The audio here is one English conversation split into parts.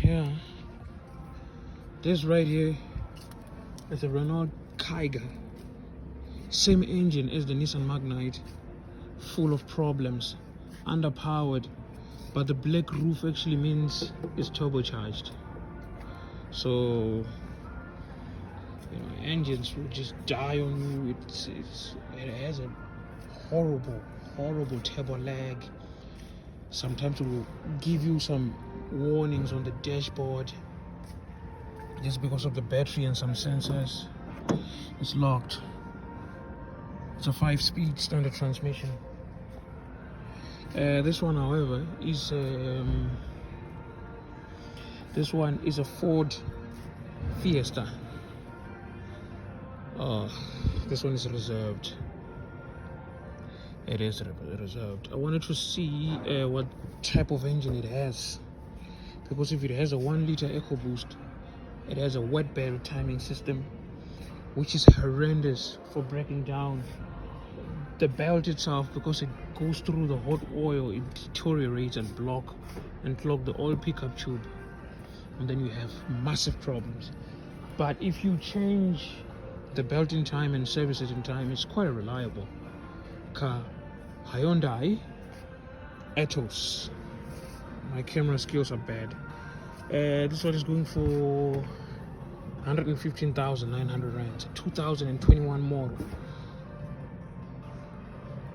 Yeah, this right here is a Renault Kiger. Same engine as the Nissan Magnite, full of problems, underpowered, but the black roof actually means it's turbocharged. So, engines will just die on you. It has a horrible turbo lag. Sometimes it will give you some warnings on the dashboard just because of the battery and some sensors. It's locked. It's a 5-speed standard transmission. This one, however, is a Ford Fiesta. This one is reserved. It is reserved. I wanted to see what type of engine it has, because if it has a 1-liter EcoBoost, it has a wet bed timing system, which is horrendous for breaking down. The belt itself, because it goes through the hot oil, it deteriorates and clog the oil pickup tube, and then you have massive problems. But if you change the belt in time and service it in time, it's quite a reliable car. Hyundai Ethos. My camera skills are bad. This one is going for 115,900 rand. 2021 model.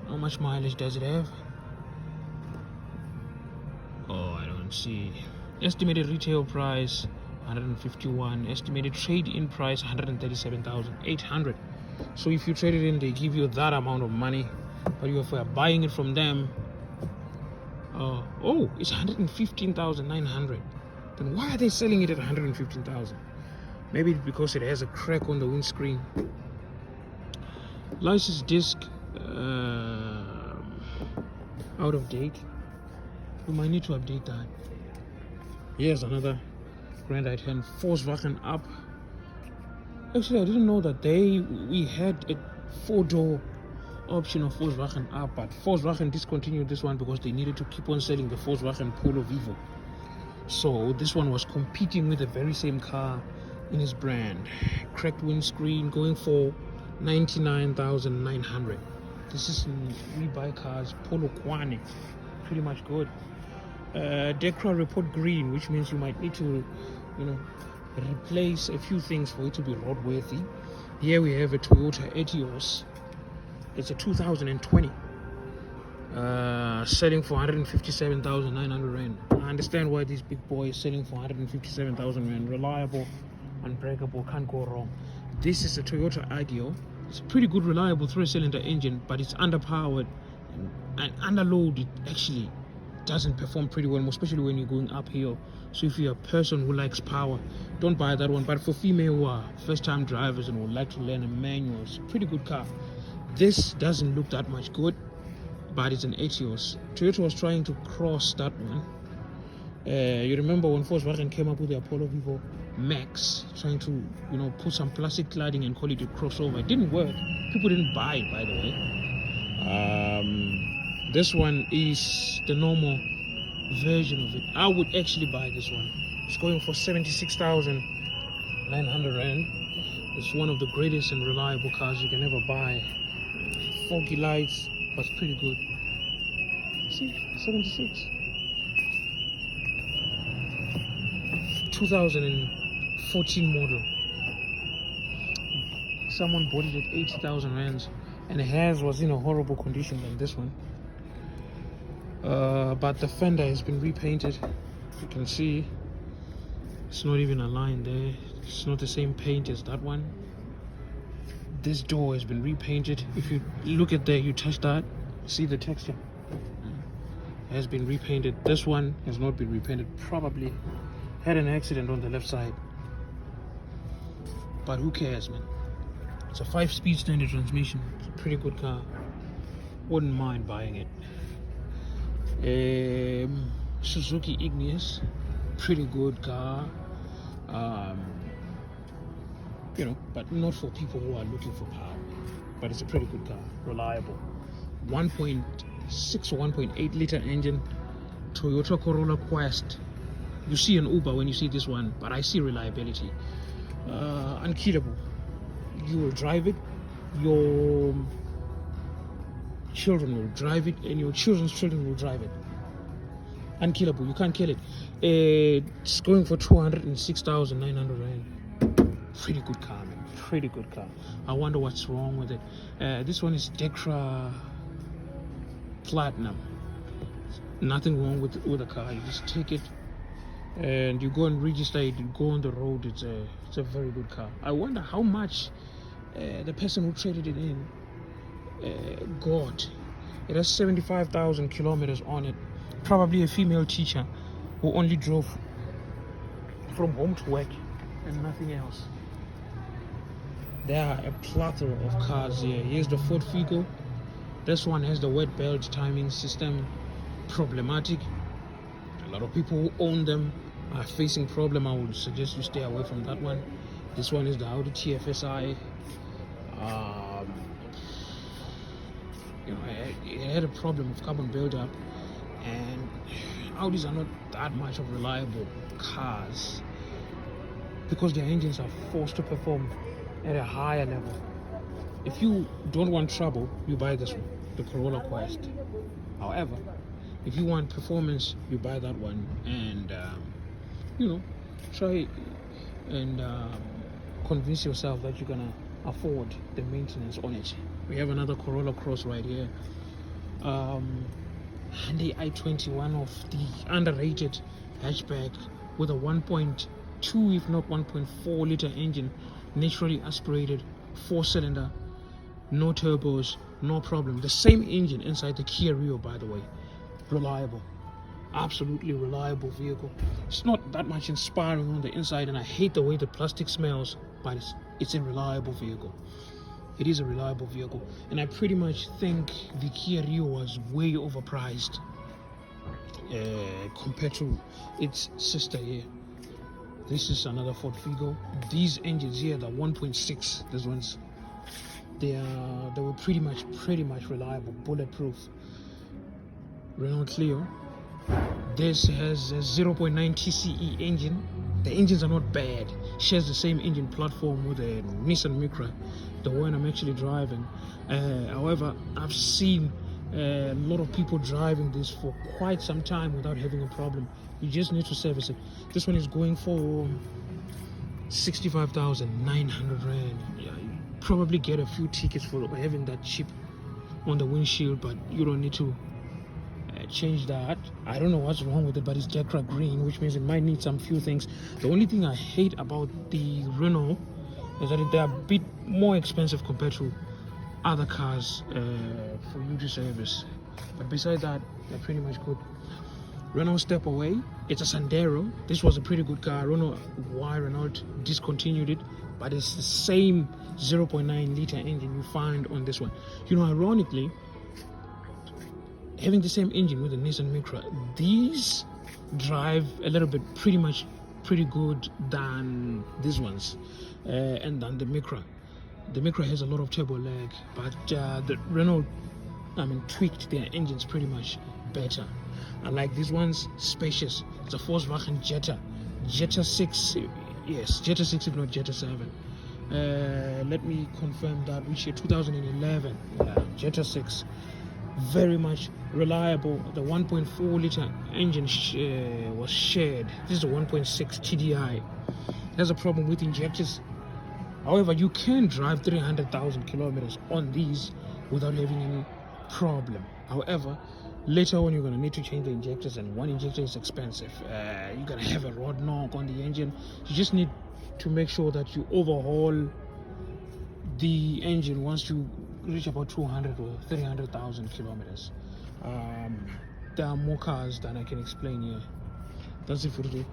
How much mileage does it have? Oh, I don't see. Estimated retail price 151. Estimated trade-in price 137,800. So if you trade it in, they give you that amount of money. But if you are buying it from them, it's 115,900. Then why are they selling it at 115,000? Maybe because it has a crack on the windscreen. License disc out of date. We might need to update that. Here's another Grand i10 Volkswagen Up. Actually, I didn't know that we had a 4-door option of Volkswagen Up, but Volkswagen discontinued this one because they needed to keep on selling the Volkswagen Polo Vivo. So this one was competing with the very same car in his brand. Cracked windscreen, going for 99,900. This is WeBuyCars Polo Kwane. Pretty much good. Decra report green, which means you might need to, replace a few things for it to be roadworthy. Here we have a Toyota Etios. It's a 2020. Selling for 157,900 rand. I understand why these big boys selling for 157,000 rand. Reliable, unbreakable, can't go wrong. This is a Toyota Agio. It's a pretty good, reliable 3-cylinder engine, but it's underpowered and under load. It actually doesn't perform pretty well, especially when you're going uphill. So if you're a person who likes power, don't buy that one. But for female who are first-time drivers and would like to learn a manual, it's a pretty good car. This doesn't look that much good, but it's an Etios. Toyota was trying to cross that one. You remember when Volkswagen came up with the Apollo Vivo Max, trying to put some plastic cladding and call it a crossover. It didn't work. People didn't buy it, by the way. This one is the normal version of it. I would actually buy this one. It's going for 76,900 rand. It's one of the greatest and reliable cars you can ever buy. Foggy lights, but it's pretty good. See, 76. 2014 model. Someone bought it at 80,000 rands, and it was in a horrible condition than this one. But the fender has been repainted. You can see it's not even a line there. It's not the same paint as that one. This door has been repainted. If you look at there, you touch that, see the texture. It has been repainted. This one has not been repainted. Probably had an accident on the left side. But who cares, man? It's a 5-speed standard transmission. It's a pretty good car. Wouldn't mind buying it. Suzuki Ignis, pretty good car. But not for people who are looking for power. But it's a pretty good car, reliable. 1.6 or 1.8 liter engine, Toyota Corolla Quest. You see an Uber when you see this one, but I see reliability. Unkillable. You will drive it, your children will drive it, and your children's children will drive it. Unkillable. You can't kill it. It's going for 206,900 rand. Pretty good car, man. Pretty good car. I wonder what's wrong with it. This one is Decra Platinum. Nothing wrong with the car. You just take it and you go and register it. You go on the road. It's a very good car. I wonder how much the person who traded it in got. It has 75,000 kilometers on it. Probably a female teacher who only drove from home to work and nothing else. There are a plethora of cars here. Here's the Ford Figo. This one has the wet belt timing system. Problematic. A lot of people who own them are facing problem. I would suggest you stay away from that one. This one is the Audi TFSI. It had a problem with carbon buildup, and Audis are not that much of reliable cars because their engines are forced to perform at a higher level. If you don't want trouble, you buy this one, the Corolla Quest. However, if you want performance, you buy that one, and try and convince yourself that you're gonna afford the maintenance on it. We have another Corolla Cross right here. Hyundai i20, of the underrated hatchback with a 1.2 if not 1.4 liter engine, naturally aspirated, 4-cylinder, no turbos, no problem. The same engine inside the Kia Rio, by the way. Reliable, absolutely reliable vehicle. It's not that much inspiring on the inside, and I hate the way the plastic smells, but it's a reliable vehicle. It is a reliable vehicle, and I pretty much think the Kia Rio was way overpriced compared to its sister here. This is another Ford Figo. These engines here, the 1.6, these ones, they were pretty much reliable, bulletproof. Renault Clio. This has a 0.9 TCE engine. The engines are not bad. Shares the same engine platform with a Nissan Micra, the one I'm actually driving. However, I've seen a lot of people driving this for quite some time without having a problem. You just need to service it. This one is going for 65,900 rand. Yeah, you probably get a few tickets for having that chip on the windshield, but you don't need to change that. I don't know what's wrong with it, but it's Decra green, which means it might need some few things. The only thing I hate about the Renault is that they're a bit more expensive compared to other cars for you to service. But besides that, they're pretty much good. Renault step away. It's a Sandero. This was a pretty good car. Renault discontinued it, but it's the same 0.9 liter engine you find on this one. Ironically, having the same engine with the Nissan Micra, these drive a little bit pretty good than these ones and than the Micra. The Micra has a lot of turbo lag, but the Renault tweaked their engines pretty much better. Unlike these ones, spacious. It's a Volkswagen Jetta 6, yes, Jetta 6 if not Jetta 7. Let me confirm that, which year? 2011. Jetta 6. Very much reliable. The 1.4 liter engine was shared. This is a 1.6 TDI. There's a problem with injectors. However, you can drive 300,000 kilometers on these without having any problem. However, later on you're going to need to change the injectors, and one injector is expensive. You're going to have a rod knock on the engine. You just need to make sure that you overhaul the engine once you reach about 200 or 300,000 kilometers. There are more cars than I can explain here. That's it for today.